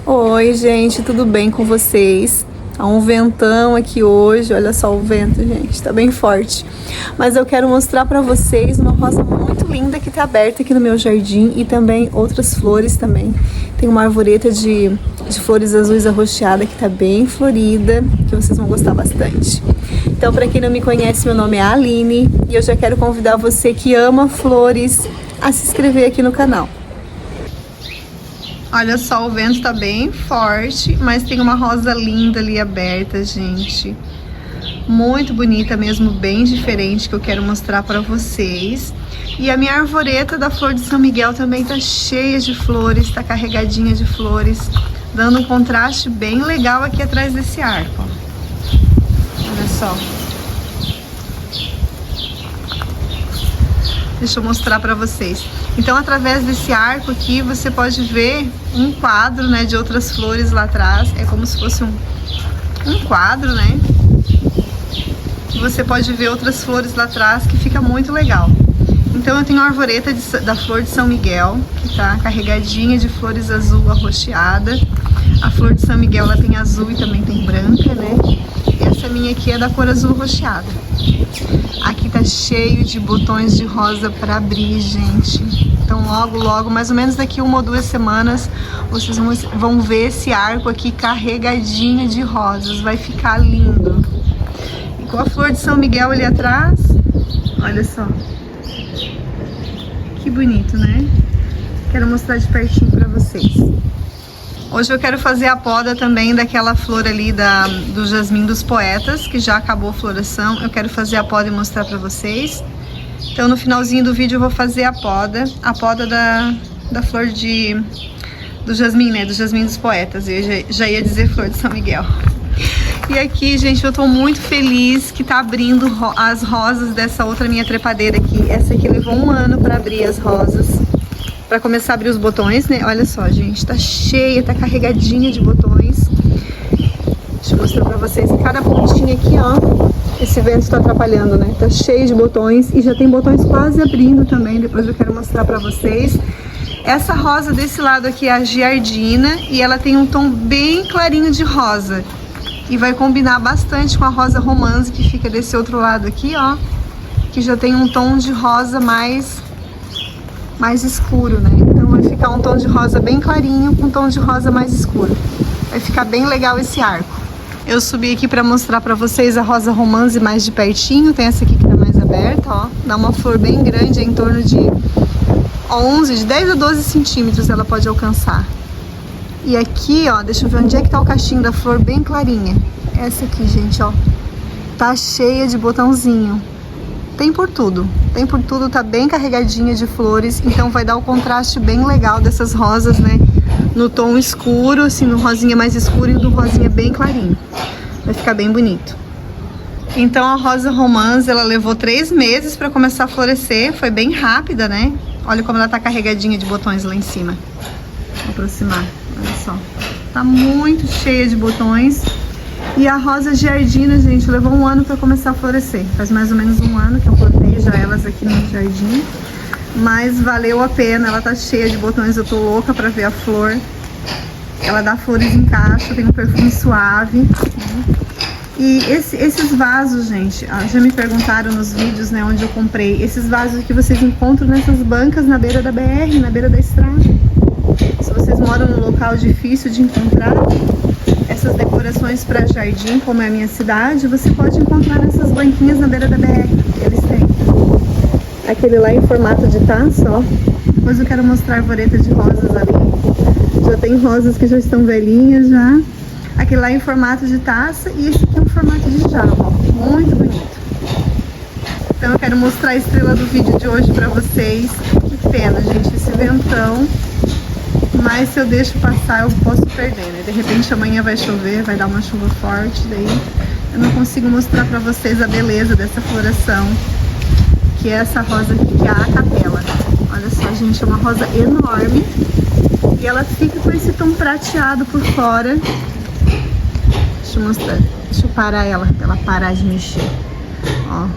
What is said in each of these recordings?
Oi gente, tudo bem com vocês? Há um ventão aqui hoje, olha só o vento, gente, tá bem forte. Mas eu quero mostrar pra vocês uma rosa muito linda que tá aberta aqui no meu jardim e também outras flores também. Tem uma arvoreta de flores azuis arroxeada que tá bem florida, que vocês vão gostar bastante. Então, pra quem não me conhece, meu nome é Aline e eu já quero convidar você que ama flores a se inscrever aqui no canal. Olha só, o vento tá bem forte, mas tem uma rosa linda ali aberta, gente. Muito bonita mesmo, bem diferente, que eu quero mostrar pra vocês. E a minha arvoreta da flor de São Miguel também tá cheia de flores, tá carregadinha de flores, dando um contraste bem legal aqui atrás desse arco. Olha só. Deixa eu mostrar pra vocês. Então, através desse arco aqui, você pode ver um quadro, né, de outras flores lá atrás. É como se fosse um quadro, né? Você pode ver outras flores lá atrás, que fica muito legal. Então, eu tenho a arvoreta da flor de São Miguel, que tá carregadinha de flores azul arroxeada. A flor de São Miguel, ela tem azul e também tem branca, né? Essa minha aqui é da cor azul roxeada. Aqui tá cheio de botões de rosa para abrir, gente. Então logo, mais ou menos daqui 1 ou 2 semanas, vocês vão ver esse arco aqui carregadinho de rosas. Vai ficar lindo. E com a flor de São Miguel ali atrás, olha só. Que bonito, né? Quero mostrar de pertinho para vocês. Hoje eu quero fazer a poda também daquela flor ali do jasmim dos poetas, que já acabou a floração. Eu quero fazer a poda e mostrar pra vocês. Então no finalzinho do vídeo eu vou fazer a poda da flor do jasmim, né? Do jasmim dos poetas. Eu já ia dizer flor de São Miguel. E aqui, gente, eu tô muito feliz que tá abrindo as rosas dessa outra minha trepadeira aqui. Essa aqui levou 1 ano pra abrir as rosas. Pra começar a abrir os botões, né? Olha só, gente, tá cheia, tá carregadinha de botões. Deixa eu mostrar pra vocês. Cada pontinha aqui, ó, esse vento tá atrapalhando, né? Tá cheio de botões e já tem botões quase abrindo também. Depois eu quero mostrar pra vocês. Essa rosa desse lado aqui é a giardina e ela tem um tom bem clarinho de rosa. E vai combinar bastante com a rosa romance que fica desse outro lado aqui, ó. Que já tem um tom de rosa mais escuro, né? Então vai ficar um tom de rosa bem clarinho com um tom de rosa mais escuro. Vai ficar bem legal esse arco. Eu subi aqui pra mostrar pra vocês a rosa romance mais de pertinho. Tem essa aqui que tá mais aberta, ó. Dá uma flor bem grande, em torno de 10 a 12 centímetros ela pode alcançar. E aqui, ó, deixa eu ver onde é que tá o cachinho da flor bem clarinha. Essa aqui, gente, ó. Tá cheia de botãozinho. Tem por tudo, tá bem carregadinha de flores, então vai dar o contraste bem legal dessas rosas, né? No tom escuro, assim, no rosinha mais escuro e no rosinha bem clarinho. Vai ficar bem bonito. Então a rosa romance, ela levou 3 meses pra começar a florescer, foi bem rápida, né? Olha como ela tá carregadinha de botões lá em cima. Vou aproximar, olha só. Tá muito cheia de botões. E a rosa giardina, gente, levou 1 ano pra começar a florescer. Faz mais ou menos 1 ano que eu plantei já elas aqui no jardim. Mas valeu a pena, ela tá cheia de botões, eu tô louca pra ver a flor. Ela dá flores em caixa, tem um perfume suave, né? E esses vasos, gente, já me perguntaram nos vídeos, né, onde eu comprei. Esses vasos que vocês encontram nessas bancas na beira da BR, na beira da estrada. Se vocês moram num local difícil de encontrar essas decorações para jardim, como é a minha cidade, você pode encontrar nessas banquinhas na beira da BR. Eles têm. Aquele lá em formato de taça, ó. Depois eu quero mostrar a arvoreta de rosas ali. Já tem rosas que já estão velhinhas já. Aquele lá em formato de taça e esse aqui é um formato de jarro, ó. Muito bonito. Então eu quero mostrar a estrela do vídeo de hoje pra vocês. Que pena, gente, esse ventão. Mas se eu deixo passar, eu posso perder, né? De repente amanhã vai chover, vai dar uma chuva forte, daí eu não consigo mostrar pra vocês a beleza dessa floração, que é essa rosa aqui, que é a acapela. Olha só, gente, é uma rosa enorme. E ela fica com esse tom prateado por fora. Deixa eu mostrar, deixa eu parar ela, pra ela parar de mexer. Ó.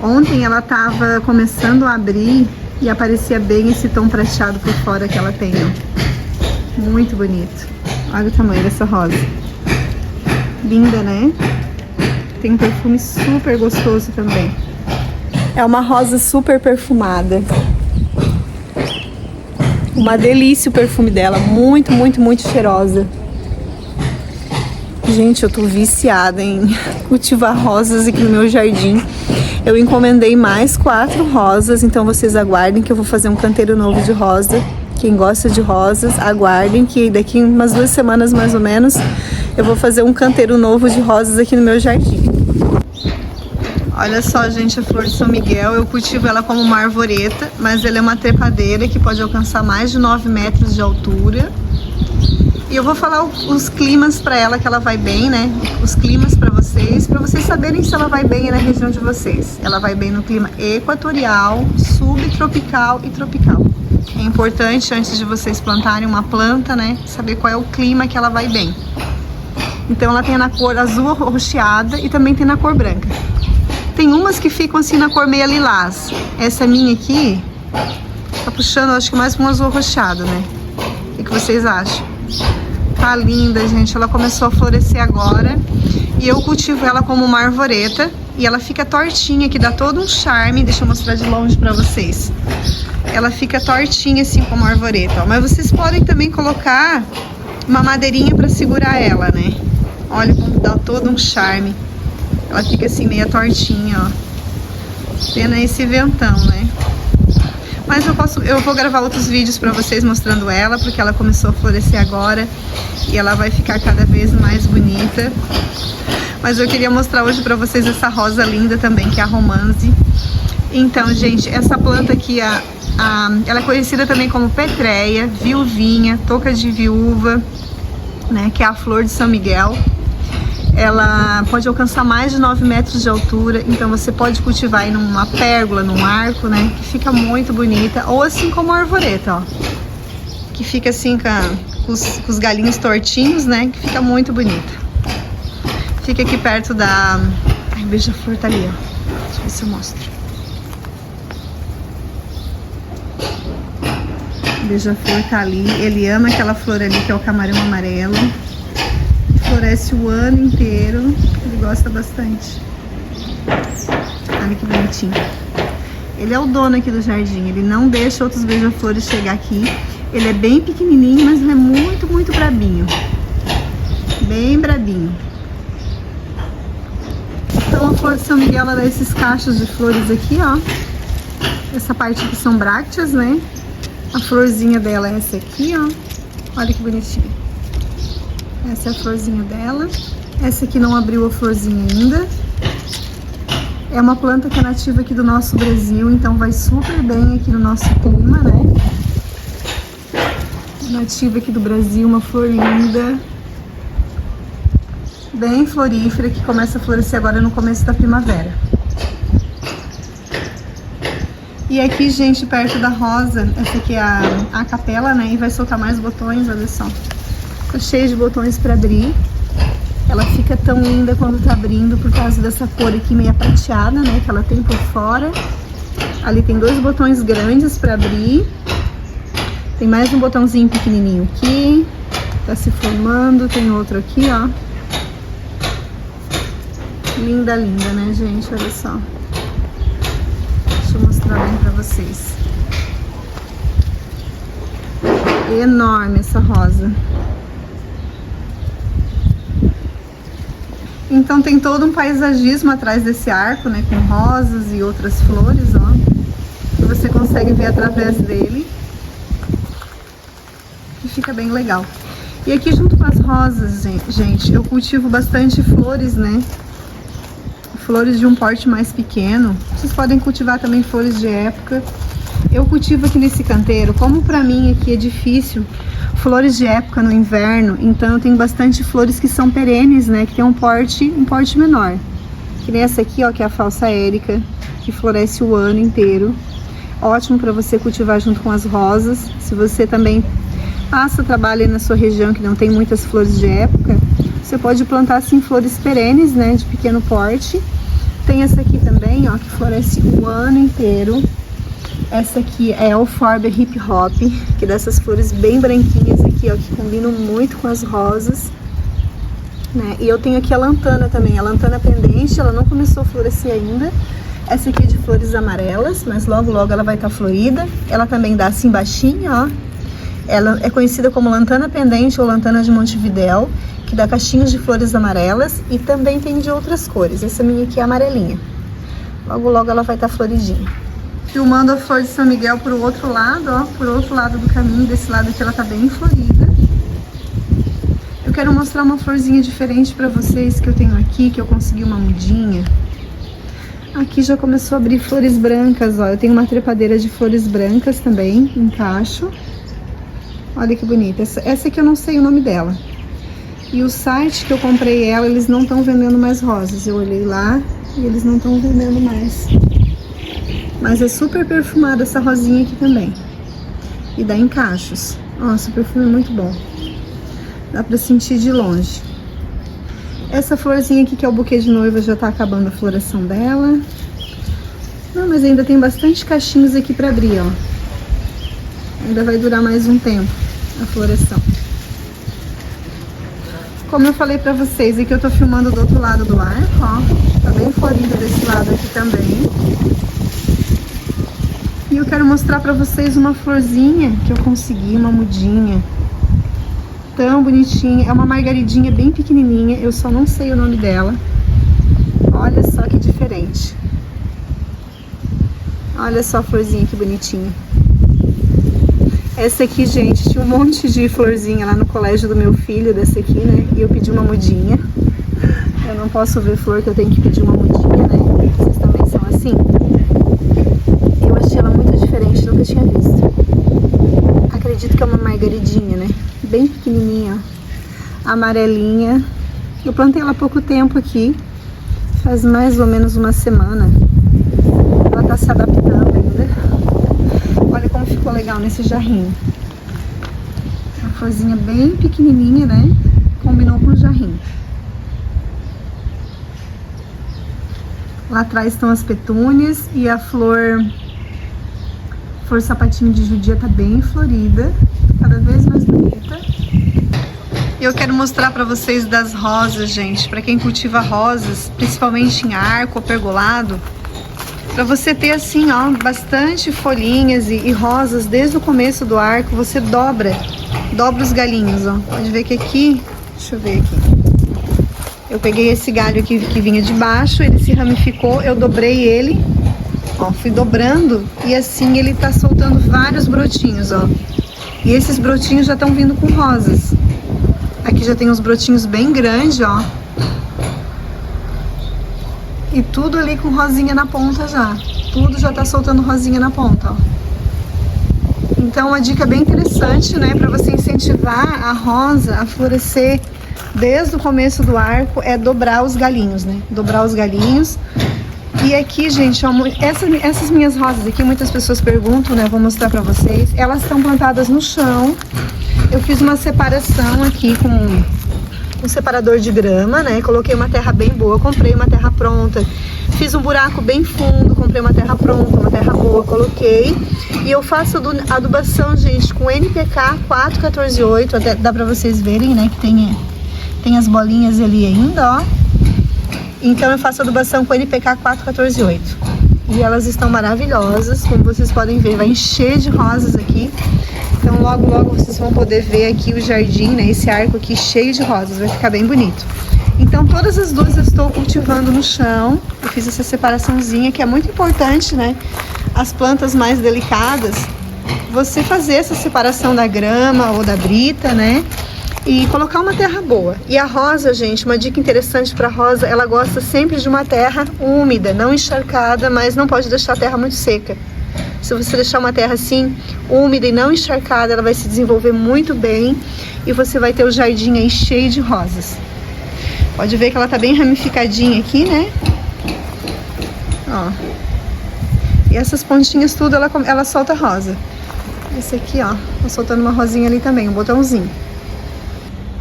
Ontem ela tava começando a abrir e aparecia bem esse tom prateado por fora que ela tem, ó. Muito bonito. Olha o tamanho dessa rosa. Linda, né? Tem um perfume super gostoso também. É uma rosa super perfumada. Uma delícia o perfume dela. Muito, muito, muito cheirosa. Gente, eu tô viciada em cultivar rosas aqui no meu jardim. Eu encomendei mais 4 rosas, então vocês aguardem que eu vou fazer um canteiro novo de rosa. Quem gosta de rosas, aguardem que daqui umas 2 semanas mais ou menos eu vou fazer um canteiro novo de rosas aqui no meu jardim. Olha só, gente, a flor de São Miguel, eu cultivo ela como uma arvoreta, mas ela é uma trepadeira que pode alcançar mais de 9 metros de altura. E eu vou falar os climas para ela, que ela vai bem, né? Os climas para vocês saberem se ela vai bem na região de vocês. Ela vai bem no clima equatorial, subtropical e tropical. É importante, antes de vocês plantarem uma planta, né, saber qual é o clima que ela vai bem. Então ela tem na cor azul arroxeada e também tem na cor branca. Tem umas que ficam assim na cor meia lilás. Essa minha aqui tá puxando, acho que mais para um azul arroxeado, né? O que vocês acham? Tá linda, gente. Ela começou a florescer agora. E eu cultivo ela como uma arvoreta. E ela fica tortinha, que dá todo um charme. Deixa eu mostrar de longe pra vocês. Ela fica tortinha assim como arvoreta, ó. Mas vocês podem também colocar uma madeirinha pra segurar ela, né? Olha como dá todo um charme. Ela fica assim meia tortinha, ó. Pena esse ventão, né? Mas eu vou gravar outros vídeos pra vocês mostrando ela, porque ela começou a florescer agora e ela vai ficar cada vez mais bonita. Mas eu queria mostrar hoje pra vocês essa rosa linda também, que é a romance. Então, gente, essa planta aqui, ela é conhecida também como petreia, viuvinha, touca de viúva, né, que é a flor de São Miguel. Ela pode alcançar mais de 9 metros de altura, então você pode cultivar aí numa pérgola, num arco, né, que fica muito bonita, ou assim como a arvoreta, ó, que fica assim com os galinhos tortinhos, né, que fica muito bonita. Fica aqui perto da... Ai, o beija-flor tá ali, ó, deixa eu ver se eu mostro. O beija-flor tá ali, ele ama aquela flor ali que é o camarão amarelo. Floresce o ano inteiro, ele gosta bastante. Olha que bonitinho. Ele é o dono aqui do jardim, ele não deixa outros beija-flores chegar aqui. Ele é bem pequenininho, mas ele é muito, muito brabinho. Bem brabinho. Então a flor de São Miguel, ela dá esses cachos de flores aqui, ó. Essa parte aqui são brácteas, né? A florzinha dela é essa aqui, ó. Olha que bonitinho. Essa é a florzinha dela. Essa aqui não abriu a florzinha ainda. É uma planta que é nativa aqui do nosso Brasil, então vai super bem aqui no nosso clima, né? Nativa aqui do Brasil, uma flor linda. Bem florífera, que começa a florescer agora no começo da primavera. E aqui, gente, perto da rosa, essa aqui é a capela, né? E vai soltar mais botões, olha só. Tá cheio de botões para abrir. Ela fica tão linda quando tá abrindo por causa dessa cor aqui meio prateada, né, que ela tem por fora. Ali tem 2 botões grandes para abrir. Tem mais um botãozinho pequenininho aqui. Tá se formando, tem outro aqui, ó. Linda, linda, né, gente? Olha só. Deixa eu mostrar bem pra vocês. Enorme essa rosa. Então tem todo um paisagismo atrás desse arco, né? Com rosas e outras flores, ó. Que você consegue ver através dele. E fica bem legal. E aqui junto com as rosas, gente, eu cultivo bastante flores, né? Flores de um porte mais pequeno. Vocês podem cultivar também flores de época. Eu cultivo aqui nesse canteiro, como pra mim aqui é difícil, flores de época no inverno, então eu tenho bastante flores que são perenes, né? Que tem um porte menor. Que nem essa aqui, ó, que é a falsa érica, que floresce o ano inteiro. Ótimo pra você cultivar junto com as rosas. Se você também passa trabalho aí na sua região que não tem muitas flores de época, você pode plantar assim flores perenes, né, de pequeno porte. Tem essa aqui também, ó, que floresce o ano inteiro. Essa aqui é a Euphorbia Hip Hop, que dá essas flores bem branquinhas aqui, ó, que combinam muito com as rosas, né? E eu tenho aqui a lantana também, a lantana pendente, ela não começou a florescer ainda. Essa aqui é de flores amarelas, mas logo logo ela vai estar florida. Ela também dá assim baixinha, ó. Ela é conhecida como lantana pendente ou lantana de Montevidéu, que dá caixinhos de flores amarelas e também tem de outras cores. Essa minha aqui é amarelinha. Logo logo ela vai estar floridinha. Filmando a flor de São Miguel pro outro lado, ó, por outro lado do caminho, desse lado aqui ela tá bem florida. Eu quero mostrar uma florzinha diferente pra vocês que eu tenho aqui, que eu consegui uma mudinha. Aqui já começou a abrir flores brancas, ó, eu tenho uma trepadeira de flores brancas também, em cacho. Olha que bonita, essa aqui eu não sei o nome dela. E o site que eu comprei ela, eles não estão vendendo mais rosas, eu olhei lá e eles não estão vendendo mais. Mas é super perfumada essa rosinha aqui também. E dá em cachos. Nossa, o perfume é muito bom. Dá pra sentir de longe. Essa florzinha aqui, que é o buquê de noiva, já tá acabando a floração dela. Não, mas ainda tem bastante cachinhos aqui pra abrir, ó. Ainda vai durar mais um tempo a floração. Como eu falei pra vocês, aqui eu tô filmando do outro lado do arco, ó. Tá bem florida desse lado aqui também. E eu quero mostrar pra vocês uma florzinha que eu consegui, uma mudinha. Tão bonitinha. É uma margaridinha bem pequenininha, eu só não sei o nome dela. Olha só que diferente. Olha só a florzinha que bonitinha. Essa aqui, gente, tinha um monte de florzinha lá no colégio do meu filho, dessa aqui, né? E eu pedi uma mudinha. Eu não posso ver flor que eu tenho que pedir uma mudinha, né? Vocês também são assim? Eu achei ela muito diferente, nunca tinha visto. Acredito que é uma margaridinha, né? Bem pequenininha, ó. Amarelinha. Eu plantei ela há pouco tempo aqui. Faz mais ou menos uma semana. Ela tá se adaptando ainda. Olha como ficou legal nesse jarrinho. Uma florzinha bem pequenininha, né? Combinou com o jarrinho. Lá atrás estão as petúnias e a flor sapatinho de judia tá bem florida, cada vez mais bonita. E eu quero mostrar pra vocês das rosas, gente, pra quem cultiva rosas, principalmente em arco ou pergolado, pra você ter assim, ó, bastante folhinhas e rosas desde o começo do arco. Você dobra os galhinhos, ó. Pode ver que aqui, deixa eu ver aqui. Eu peguei esse galho aqui que vinha de baixo, ele se ramificou, eu dobrei ele, ó, fui dobrando e assim ele tá soltando vários brotinhos, ó. E esses brotinhos já estão vindo com rosas. Aqui já tem uns brotinhos bem grandes, ó. E tudo ali com rosinha na ponta já. Tudo já tá soltando rosinha na ponta, ó. Então uma dica bem interessante, né, pra você incentivar a rosa a florescer desde o começo do arco é dobrar os galinhos, né? Dobrar os galinhos. E aqui, gente, ó, essas minhas rosas aqui, muitas pessoas perguntam, né? Vou mostrar pra vocês. Elas estão plantadas no chão. Eu fiz uma separação aqui com um separador de grama, né? Coloquei uma terra bem boa, comprei uma terra pronta. Fiz um buraco bem fundo, comprei uma terra pronta, uma terra boa, coloquei. E eu faço adubação, gente, com NPK 4148, até dá pra vocês verem, né, que tem as bolinhas ali ainda, ó. Então eu faço adubação com NPK 4148. E elas estão maravilhosas, como vocês podem ver, vai encher de rosas aqui. Então logo, logo vocês vão poder ver aqui o jardim, né, esse arco aqui cheio de rosas, vai ficar bem bonito. Então todas as duas eu estou cultivando no chão. Eu fiz essa separaçãozinha, que é muito importante, né? As plantas mais delicadas, você fazer essa separação da grama ou da brita, né? E colocar uma terra boa. E a rosa, gente, uma dica interessante para rosa, ela gosta sempre de uma terra úmida, não encharcada, mas não pode deixar a terra muito seca. Se você deixar uma terra assim, úmida e não encharcada, ela vai se desenvolver muito bem e você vai ter o jardim aí cheio de rosas. Pode ver que ela tá bem ramificadinha aqui, né? Ó. E essas pontinhas tudo, ela solta rosa. Esse aqui, ó, tô soltando uma rosinha ali também, um botãozinho.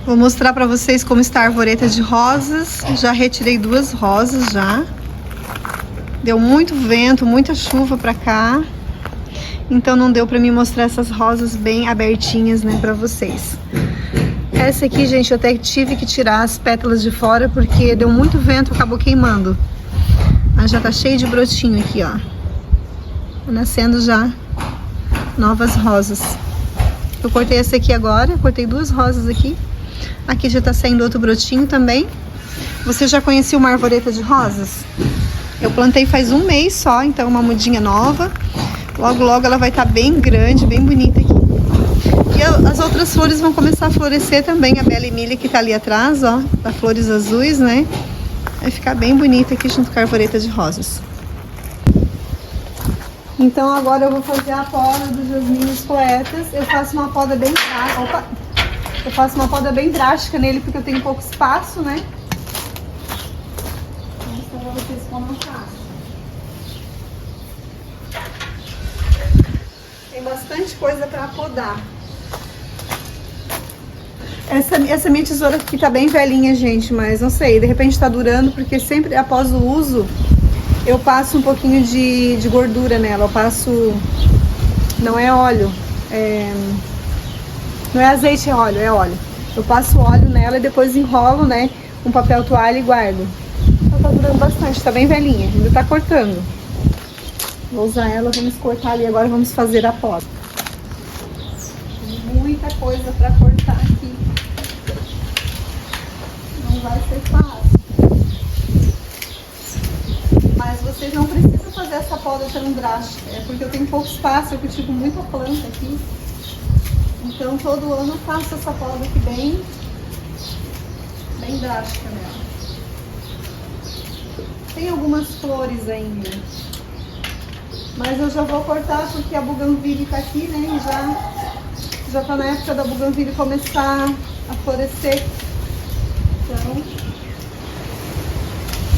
Vou mostrar pra vocês como está a arvoreta de rosas. Já retirei 2 rosas já. Deu muito vento, muita chuva pra cá. Então não deu pra mim mostrar essas rosas bem abertinhas, né, pra vocês. Essa aqui, gente, eu até tive que tirar as pétalas de fora porque deu muito vento, acabou queimando. Mas já tá cheio de brotinho aqui, ó. Tá nascendo já novas rosas. Eu cortei essa aqui agora, cortei 2 rosas aqui. Aqui já tá saindo outro brotinho também. Você já conhecia uma arvoreta de rosas? Eu plantei faz 1 mês só, então uma mudinha nova. Logo, logo ela vai estar bem grande, bem bonita aqui. E as outras flores vão começar a florescer também. A Bela Emília que tá ali atrás, ó, da flores azuis, né? Vai ficar bem bonita aqui junto com a arvoreta de rosas. Então agora eu vou fazer a poda dos jasmins poetas. Eu faço uma poda bem drástica. Opa! Eu faço uma poda bem drástica nele porque eu tenho pouco espaço, né? Vou mostrar pra vocês como eu faço. Tem bastante coisa pra podar. Essa minha tesoura aqui tá bem velhinha, gente, mas não sei, de repente tá durando, porque sempre após o uso eu passo um pouquinho de gordura nela. Eu passo, não é óleo, não é azeite, é óleo, é óleo. Eu passo óleo nela e depois enrolo, né, um papel toalha e guardo. Ela tá durando bastante, tá bem velhinha, ainda tá cortando. Vou usar ela, vamos cortar ali, agora vamos fazer a poda. Tem muita coisa pra cortar aqui. Não vai ser fácil. Mas vocês não precisam fazer essa poda tão drástica. É porque eu tenho pouco espaço, eu cultivo muita planta aqui. Então todo ano eu faço essa poda aqui bem drástica nela. Tem algumas flores ainda. Mas eu já vou cortar porque a buganvília tá aqui, né? E já tá na época da buganvília começar a florescer. Então,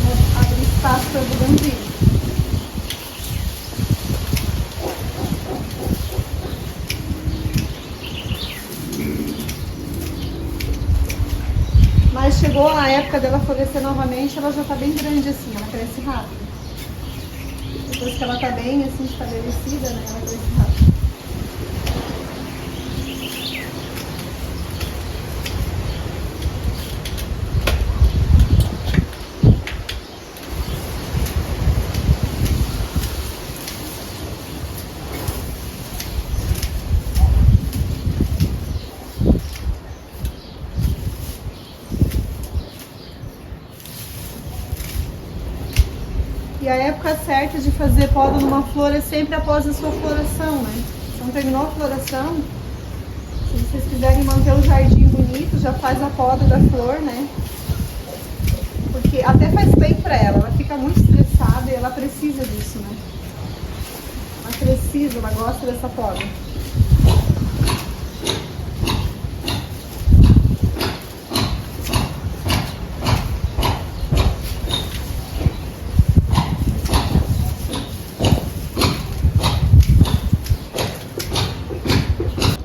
vou abrir espaço para a buganvília. Mas chegou a época dela florescer novamente, ela já tá bem grande assim, ela cresce rápido. Depois que ela tá bem assim estabelecida, né, ela cresce rápido. E a época certa de fazer poda numa flor é sempre após a sua floração, né? Então terminou a floração, se vocês quiserem manter o jardim bonito, já faz a poda da flor, né? Porque até faz bem pra ela fica muito estressada e ela precisa disso, né? Ela gosta dessa poda.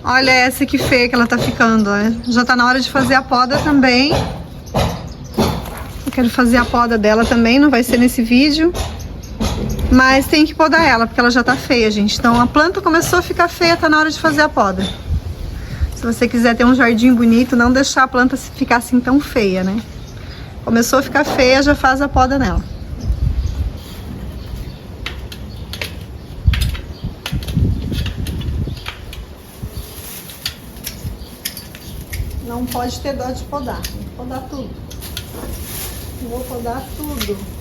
Olha essa que feia que ela tá ficando, ó. Já tá na hora de fazer a poda também. Eu quero fazer a poda dela também, não vai ser nesse vídeo. Mas tem que podar ela, porque ela já tá feia, gente. Então a planta começou a ficar feia, tá na hora de fazer a poda. Se você quiser ter um jardim bonito, não deixar a planta ficar assim tão feia, né? Começou a ficar feia, já faz a poda nela. Não pode ter dó de podar, tem que podar tudo. Vou podar tudo.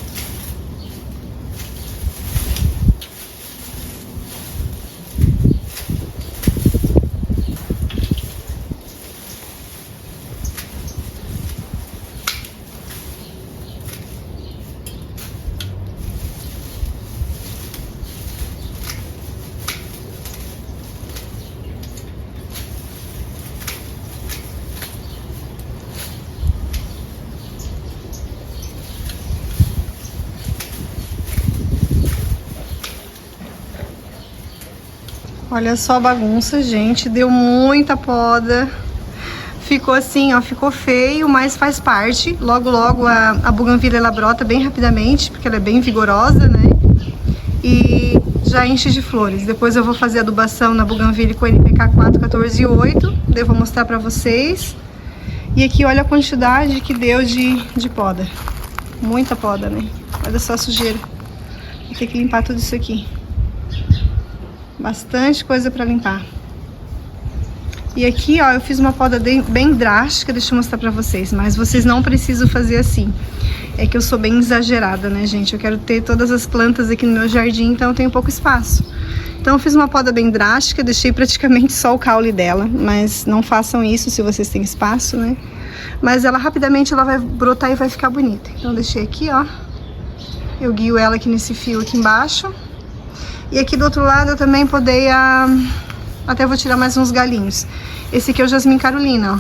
Olha só a bagunça, gente, deu muita poda. Ficou assim, ó, ficou feio, mas faz parte. Logo, logo a buganvília ela brota bem rapidamente, porque ela é bem vigorosa, né? E já enche de flores. Depois eu vou fazer adubação na buganvília com NPK 4, 14 e 8. Eu vou mostrar pra vocês. E aqui, olha a quantidade que deu de poda. Muita poda, né? Olha só a sujeira. Vou ter que limpar tudo isso aqui. Bastante coisa pra limpar. E aqui, ó, eu fiz uma poda bem drástica, deixa eu mostrar pra vocês. Mas vocês não precisam fazer assim. É que eu sou bem exagerada, né, gente? Eu quero ter todas as plantas aqui no meu jardim, então eu tenho pouco espaço. Então eu fiz uma poda bem drástica, deixei praticamente só o caule dela. Mas não façam isso se vocês têm espaço, né? Mas ela rapidamente ela vai brotar e vai ficar bonita. Então eu deixei aqui, ó. Eu guio ela aqui nesse fio aqui embaixo. E aqui do outro lado eu também podei até vou tirar mais uns galinhos. Esse aqui é o Jasmim Carolina, ó.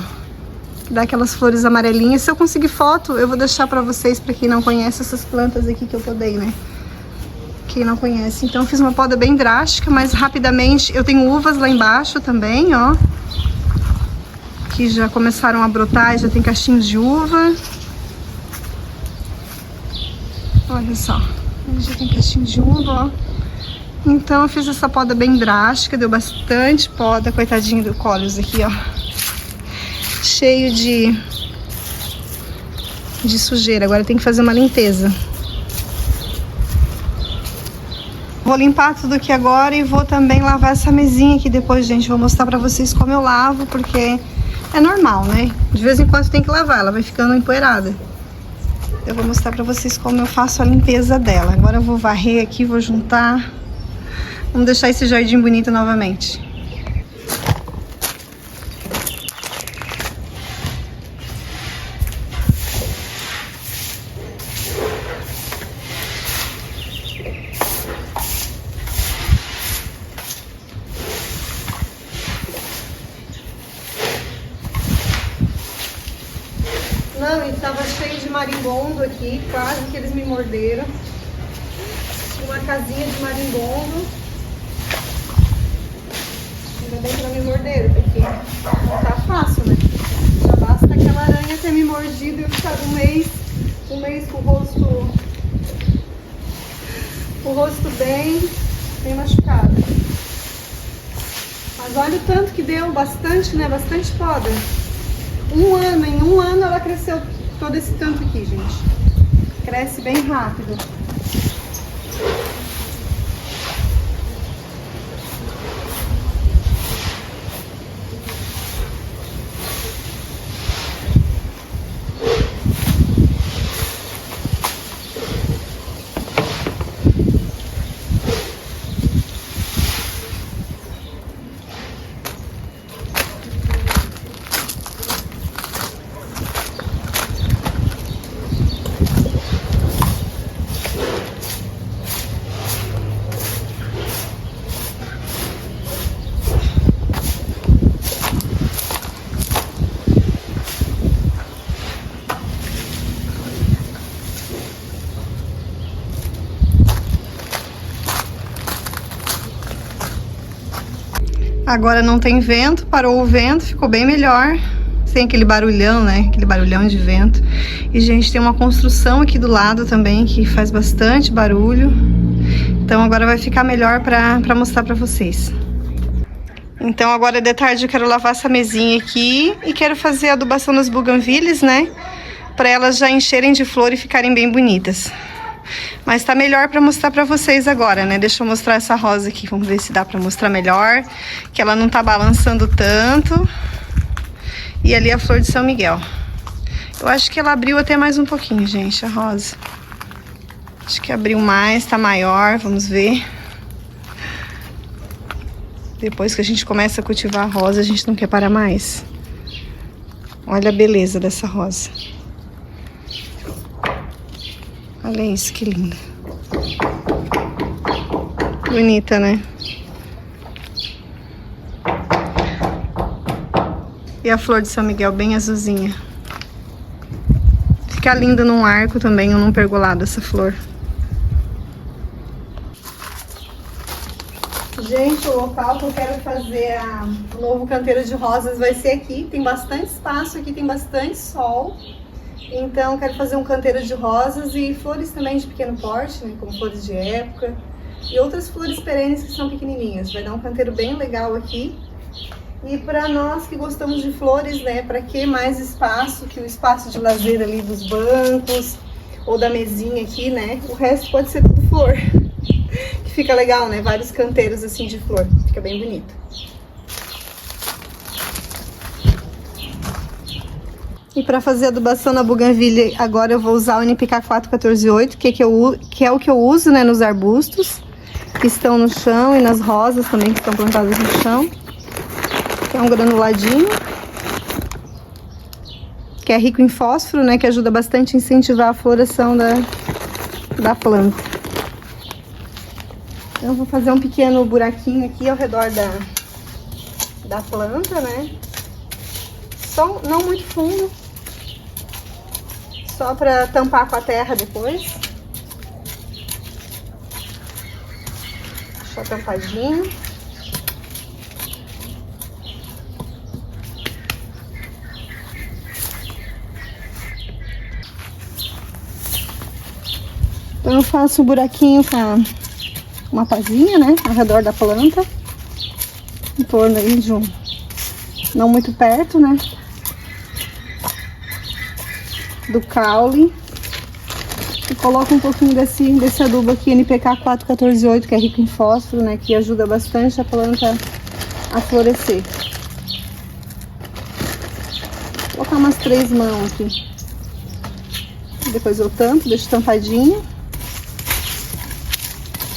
Que dá aquelas flores amarelinhas. Se eu conseguir foto, eu vou deixar pra vocês, pra quem não conhece essas plantas aqui que eu podei, né? Quem não conhece. Então eu fiz uma poda bem drástica, mas rapidamente... Eu tenho uvas lá embaixo também, ó. Que já começaram a brotar, já tem cachinhos de uva. Olha só. Já tem cachinhos de uva, ó. Então eu fiz essa poda bem drástica, deu bastante poda, coitadinho do Coleus aqui, ó. Cheio de sujeira, agora tem que fazer uma limpeza. Vou limpar tudo aqui agora e vou também lavar essa mesinha aqui depois, gente. Vou mostrar pra vocês como eu lavo, porque é normal, né? De vez em quando tem que lavar, ela vai ficando empoeirada. Eu vou mostrar pra vocês como eu faço a limpeza dela. Agora eu vou varrer aqui, vou juntar... Vamos deixar esse jardim bonito novamente. Não, e tava cheio de marimbondo aqui, quase que eles me morderam. Uma casinha de marimbondo. Ainda bem que não me morderam, porque não tá fácil, né? Já basta aquela aranha ter me mordido e eu ficar um mês com o rosto bem machucado. Mas olha o tanto que deu, bastante, né? Bastante poda. Em um ano ela cresceu todo esse tanto aqui, gente. Cresce bem rápido. Agora não tem vento, parou o vento, ficou bem melhor. Sem aquele barulhão, né? Aquele barulhão de vento. E, gente, tem uma construção aqui do lado também que faz bastante barulho. Então agora vai ficar melhor pra mostrar pra vocês. Então agora de tarde eu quero lavar essa mesinha aqui e quero fazer a adubação das buganvílias, né? Pra elas já encherem de flor e ficarem bem bonitas. Mas tá melhor pra mostrar pra vocês agora, né? Deixa eu mostrar essa rosa aqui, vamos ver se dá pra mostrar melhor. Que ela não tá balançando tanto. E ali a flor de São Miguel. Eu acho que ela abriu até mais um pouquinho, gente, a rosa. Acho que abriu mais, tá maior, vamos ver. Depois que a gente começa a cultivar a rosa, a gente não quer parar mais. Olha a beleza dessa rosa. Olha isso, que linda. Bonita, né? E a flor de São Miguel bem azulzinha. Fica linda num arco também ou num pergolado essa flor. Gente, o local que eu quero fazer o novo canteiro de rosas vai ser aqui. Tem bastante espaço aqui, tem bastante sol. Então, eu quero fazer um canteiro de rosas e flores também de pequeno porte, né? Como flores de época. E outras flores perenes que são pequenininhas. Vai dar um canteiro bem legal aqui. E para nós que gostamos de flores, né? Para que mais espaço que o espaço de lazer ali dos bancos ou da mesinha aqui, né? O resto pode ser tudo flor. Que fica legal, né? Vários canteiros assim de flor. Fica bem bonito. E para fazer adubação na buganvília, agora eu vou usar o NPK 4148, que é o que eu uso, né? Nos arbustos que estão no chão e nas rosas também que estão plantadas no chão. Que é um granuladinho. Que é rico em fósforo, né? Que ajuda bastante a incentivar a floração da planta. Então, eu vou fazer um pequeno buraquinho aqui ao redor da planta, né? Só, não muito fundo. Só para tampar com a terra depois. Deixa tampadinho. Então eu faço um buraquinho com uma pazinha, né, ao redor da planta, em torno aí de não muito perto, né, do caule, e coloco um pouquinho desse adubo aqui, NPK 4148, que é rico em fósforo, né, que ajuda bastante a planta a florescer. Vou colocar umas 3 mãos aqui, depois eu tampo, deixo tampadinho.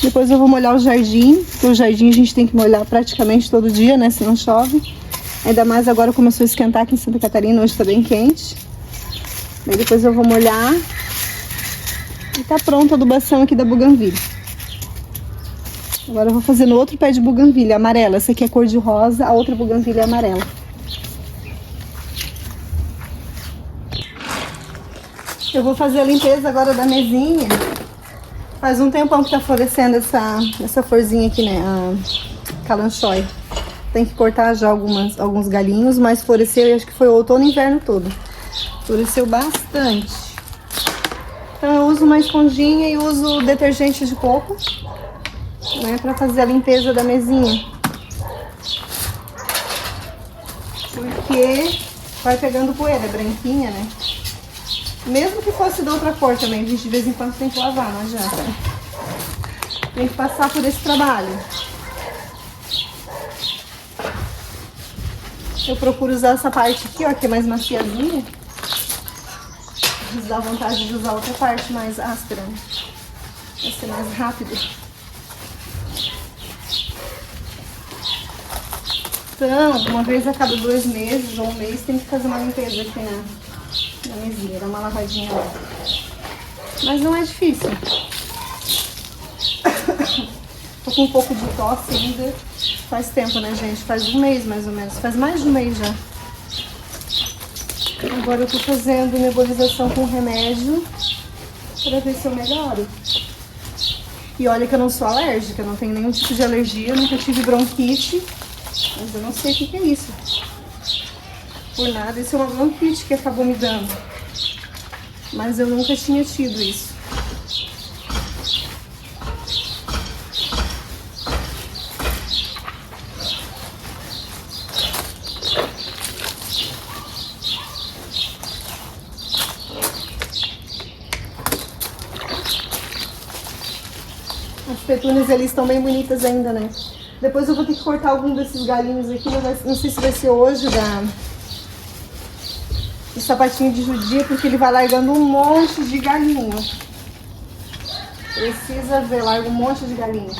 Depois eu vou molhar o jardim, porque o jardim a gente tem que molhar praticamente todo dia, né, se não chove. Ainda mais agora começou a esquentar aqui em Santa Catarina, hoje tá bem quente. Aí depois eu vou molhar e tá pronta a adubação aqui da buganvília. Agora eu vou fazer no outro pé de buganvília, amarela. Essa aqui é cor de rosa, a outra buganvília é amarela. Eu vou fazer a limpeza agora da mesinha. Faz um tempão que tá florescendo essa florzinha aqui, né, a calanchoe. Tem que cortar já alguns galinhos, mas floresceu, eu acho que foi o outono e inverno todo. Floresceu bastante. Então eu uso uma esponjinha e uso detergente de coco, né, pra fazer a limpeza da mesinha. Porque vai pegando poeira, é branquinha, né. Mesmo que fosse de outra cor também, a gente de vez em quando tem que lavar, não adianta. Tem que passar por esse trabalho. Eu procuro usar essa parte aqui, ó, que é mais maciazinha. Mas dá vontade de usar outra parte mais áspera, né? Vai ser mais rápido. Então, uma vez a cada 2 meses ou 1 mês, tem que fazer uma limpeza aqui na mesinha, dar uma lavadinha lá. Mas não é difícil. Tô com um pouco de tosse ainda. Faz tempo, né, gente? Faz 1 mês mais ou menos. Faz mais de 1 mês já. Agora eu tô fazendo nebulização com remédio pra ver se eu melhoro. E olha que eu não sou alérgica, não tenho nenhum tipo de alergia, nunca tive bronquite. Mas eu não sei o que é isso. Por nada, isso é uma bronquite que acabou me dando. Mas eu nunca tinha tido isso. As petúnias ali estão bem bonitas ainda, né? Depois eu vou ter que cortar algum desses galinhos aqui, não sei se vai ser hoje do sapatinho de judia, porque ele vai largando um monte de galinho. Precisa ver, larga um monte de galinho.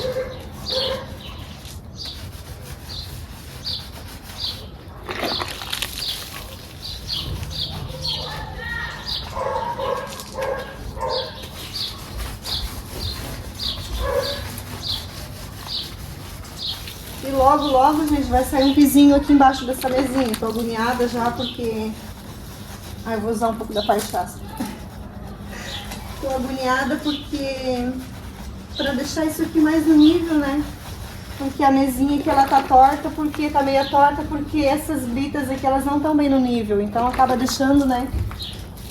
E logo, logo, gente, vai sair um pizinho aqui embaixo dessa mesinha. Tô agoniada já porque... eu vou usar um pouco da parte áspera. Tô agoniada porque... pra deixar isso aqui mais no nível, né? Porque a mesinha aqui, ela tá torta, porque tá meio torta, porque essas britas aqui, elas não estão bem no nível. Então acaba deixando, né,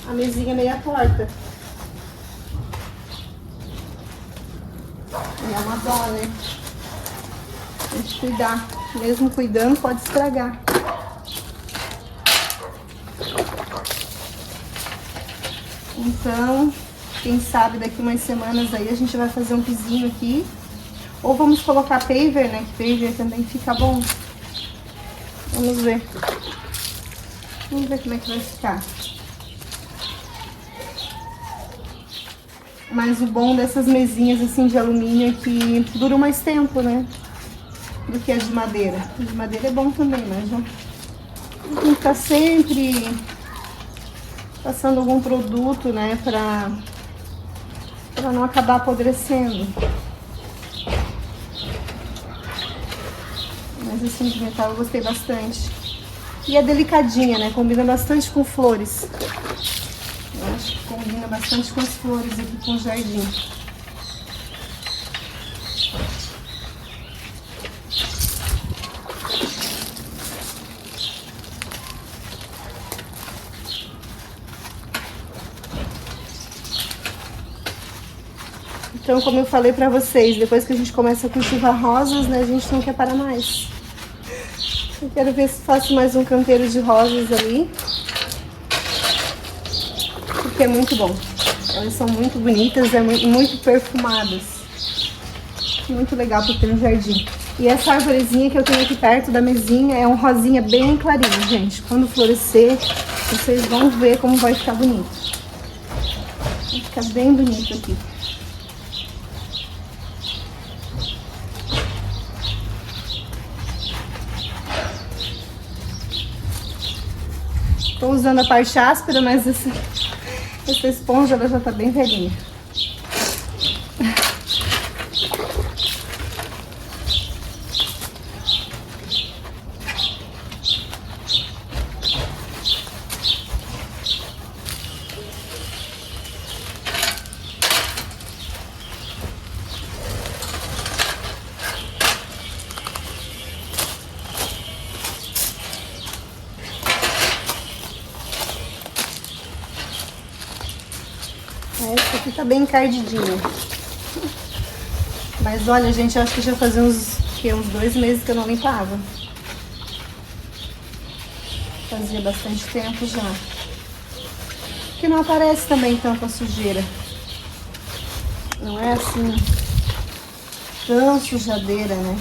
a mesinha meio torta. E é uma dó, né? Tem que cuidar. Mesmo cuidando, pode estragar. Então, quem sabe daqui umas semanas aí a gente vai fazer um pisinho aqui. Ou vamos colocar paver, né? Que paver também fica bom. Vamos ver. Vamos ver como é que vai ficar. Mas o bom dessas mesinhas assim de alumínio é que duram mais tempo, né? Do que a de madeira. A de madeira é bom também, mas não tem que estar sempre passando algum produto, né? Pra não acabar apodrecendo. Mas assim, de metal eu gostei bastante. E é delicadinha, né? Combina bastante com flores. Eu acho que combina bastante com as flores aqui, com o jardim. Então, como eu falei pra vocês, depois que a gente começa a cultivar rosas, né, a gente não quer parar mais. Eu quero ver se faço mais um canteiro de rosas ali. Porque é muito bom. Elas são muito bonitas, muito perfumadas. Muito legal pra ter no jardim. E essa arvorezinha que eu tenho aqui perto da mesinha é um rosinha bem clarinho, gente. Quando florescer, vocês vão ver como vai ficar bonito. Vai ficar bem bonito aqui. Tô usando a parte áspera, mas essa esponja ela já tá bem velhinha. Essa aqui tá bem encardidinha. Mas olha, gente, eu acho que já fazia uns 2 meses que eu não limpava. Fazia bastante tempo já. Porque não aparece também tanta sujeira. Não é assim tão sujadeira, né?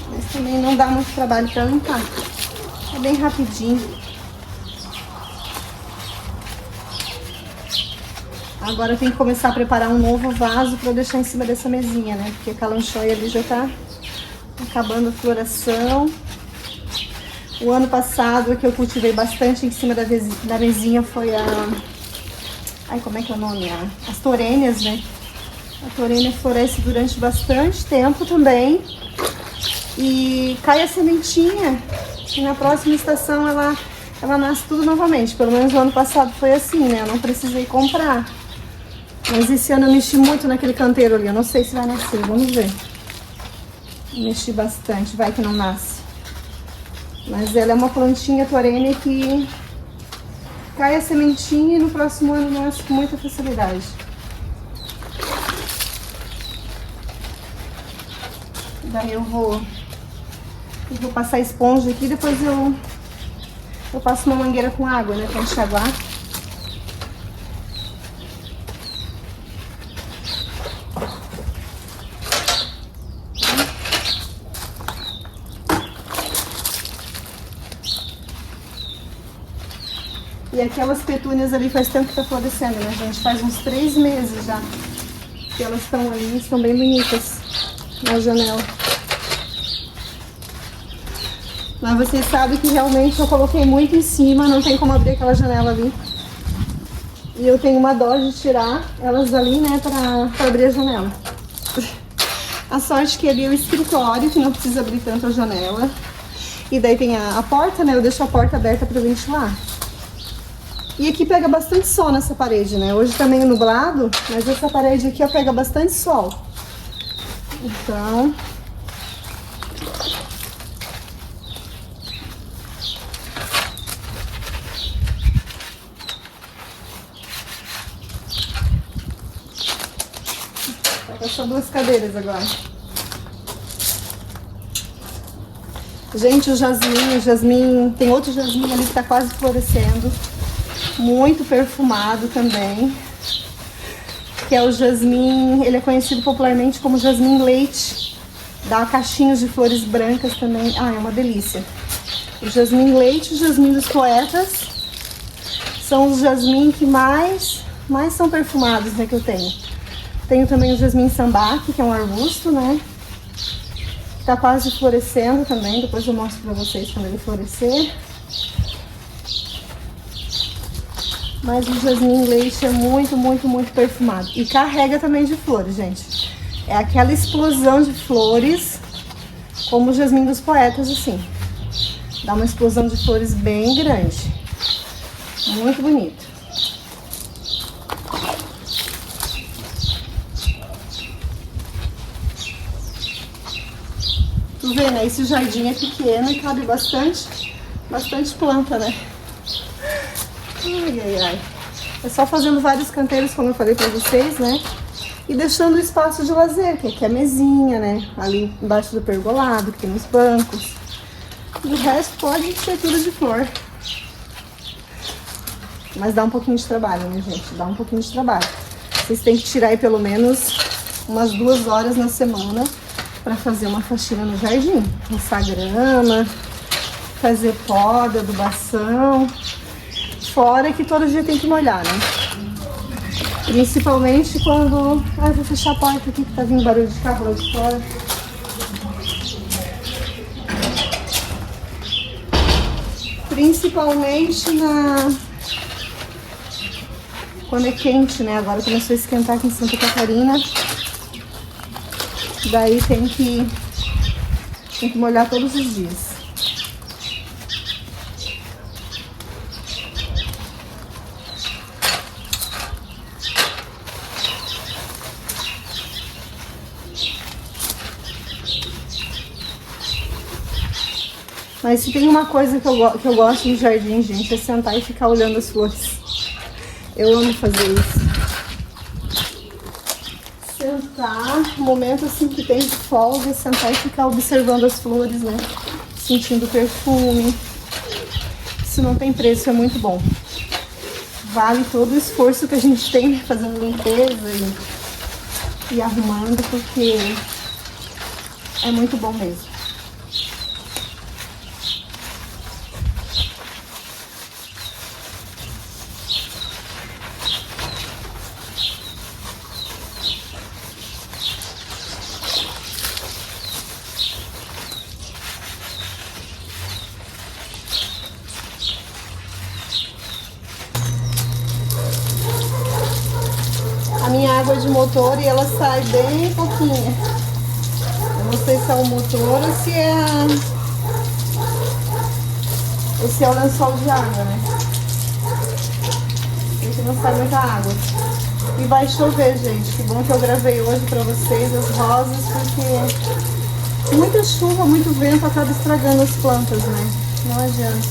Mas também não dá muito trabalho pra limpar. É bem rapidinho. Agora eu tenho que começar a preparar um novo vaso para deixar em cima dessa mesinha, né? Porque a calanchoe ali já tá acabando a floração. O ano passado que eu cultivei bastante em cima da mesinha foi a... Ai, como é que é o nome? As torênias, né? A torênia floresce durante bastante tempo também. E cai a sementinha. E na próxima estação ela nasce tudo novamente. Pelo menos o ano passado foi assim, né? Eu não precisei comprar. Mas esse ano eu mexi muito naquele canteiro ali. Eu não sei se vai nascer, vamos ver. Mexi bastante, vai que não nasce. Mas ela é uma plantinha torênia que cai a sementinha e no próximo ano nasce com muita facilidade. Daí eu vou passar esponja aqui, depois eu passo uma mangueira com água, né, pra enxaguar. E aquelas petúnias ali faz tempo que tá florescendo, né, gente? Faz uns 3 meses já que elas estão ali, estão bem bonitas na janela. Mas vocês sabem que realmente eu coloquei muito em cima, não tem como abrir aquela janela ali. E eu tenho uma dó de tirar elas dali, né, pra abrir a janela. A sorte que ali é o escritório, que não precisa abrir tanto a janela. E daí tem a porta, né, eu deixo a porta aberta pra ventilar. E aqui pega bastante sol nessa parede, né, hoje tá meio nublado, mas essa parede aqui, ó, pega bastante sol. Então... só 2 cadeiras agora. Gente, o jasmim, tem outro jasmim ali que tá quase florescendo. Muito perfumado também. Que é o jasmim, ele é conhecido popularmente como jasmim leite. Dá caixinhas de flores brancas também. Ah, é uma delícia. O jasmim leite e o jasmim dos poetas são os jasmim que mais são perfumados, né, que eu tenho. Tenho também o jasmim sambaque, que é um arbusto, né? Que tá quase florescendo também. Depois eu mostro pra vocês quando ele florescer. Mas o jasmim leite é muito, muito, muito perfumado. E carrega também de flores, gente. É aquela explosão de flores, como o jasmim dos poetas, assim. Dá uma explosão de flores bem grande. Muito bonito. Tu vê, né? Esse jardim é pequeno e cabe bastante planta, né? Ai, ai, ai. É só fazendo vários canteiros, como eu falei pra vocês, né? E deixando o espaço de lazer, que aqui é a mesinha, né? Ali embaixo do pergolado, que tem os bancos. E o resto pode ser tudo de flor. Mas dá um pouquinho de trabalho, né, gente? Dá um pouquinho de trabalho. Vocês têm que tirar aí pelo menos umas 2 horas na semana para fazer uma faxina no jardim, roçar grama, fazer poda, adubação, fora que todo dia tem que molhar, né? Principalmente quando... Ai, vou fechar a porta aqui que tá vindo barulho de carro lá de fora. Principalmente quando é quente, né? Agora começou a esquentar aqui em Santa Catarina. Daí tem que molhar todos os dias. Mas se tem uma coisa que eu gosto no jardim, gente, é sentar e ficar olhando as flores. Eu amo fazer isso. Sentar, momento assim que tem de folga, sentar e ficar observando as flores, né? Sentindo o perfume. Isso não tem preço, é muito bom. Vale todo o esforço que a gente tem fazendo limpeza e arrumando, porque é muito bom mesmo. A minha água de motor e ela sai bem pouquinha. Eu não sei se é o motor ou se é o lençol de água, né? Porque não sai muita água. E vai chover, gente. Que bom que eu gravei hoje pra vocês as rosas, porque muita chuva, muito vento acaba estragando as plantas, né? Não adianta.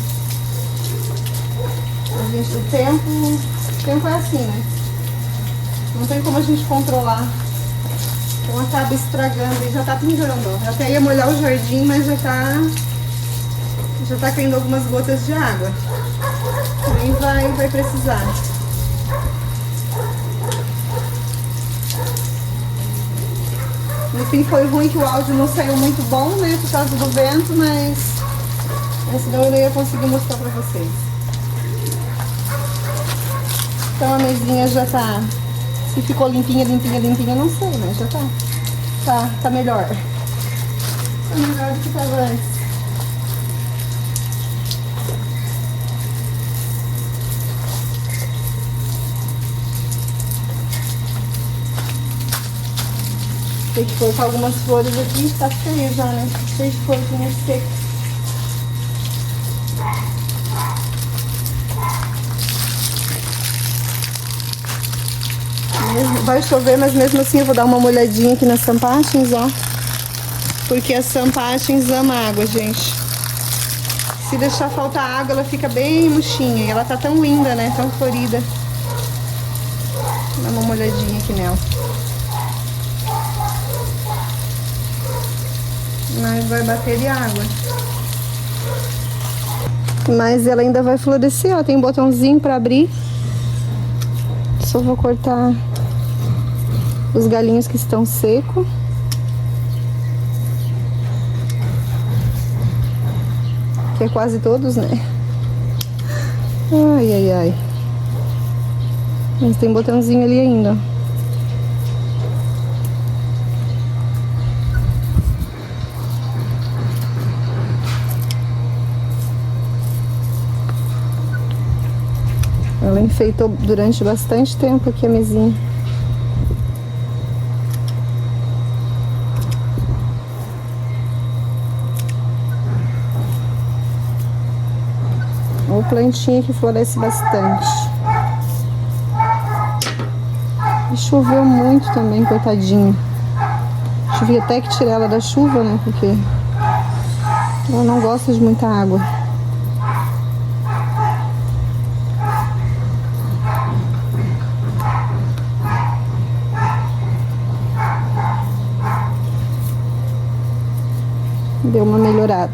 O tempo é assim, né? Não tem como a gente controlar. Então acaba estragando e já tá pingando, ó. Eu até ia molhar o jardim, mas já tá caindo algumas gotas de água. Nem vai precisar. No fim foi ruim que o áudio não saiu muito bom, né? Por causa do vento, mas senão eu não ia conseguir mostrar pra vocês. Então a mesinha já tá... Se ficou limpinha, não sei, mas já tá. Tá melhor. Tá melhor do que tava antes. Tem que colocar algumas flores aqui, tá feio já, né? Cheio de florzinhas secas. Vai chover, mas mesmo assim eu vou dar uma molhadinha aqui nas sampatins, ó. Porque as sampatins amam água, gente. Se deixar faltar água, ela fica bem murchinha. E ela tá tão linda, né? Tão florida. Vou dar uma molhadinha aqui nela. Mas vai bater de água. Mas ela ainda vai florescer, ó. Tem um botãozinho pra abrir. Só vou cortar os galinhos que estão secos. Que é quase todos, né? Ai, ai, ai. Mas tem botãozinho ali ainda, ó. Ela enfeitou durante bastante tempo aqui a mesinha. Uma plantinha que floresce bastante. E choveu muito também, coitadinha. Tive até que tirar ela da chuva, né? Porque ela não gosta de muita água. Deu uma melhorada.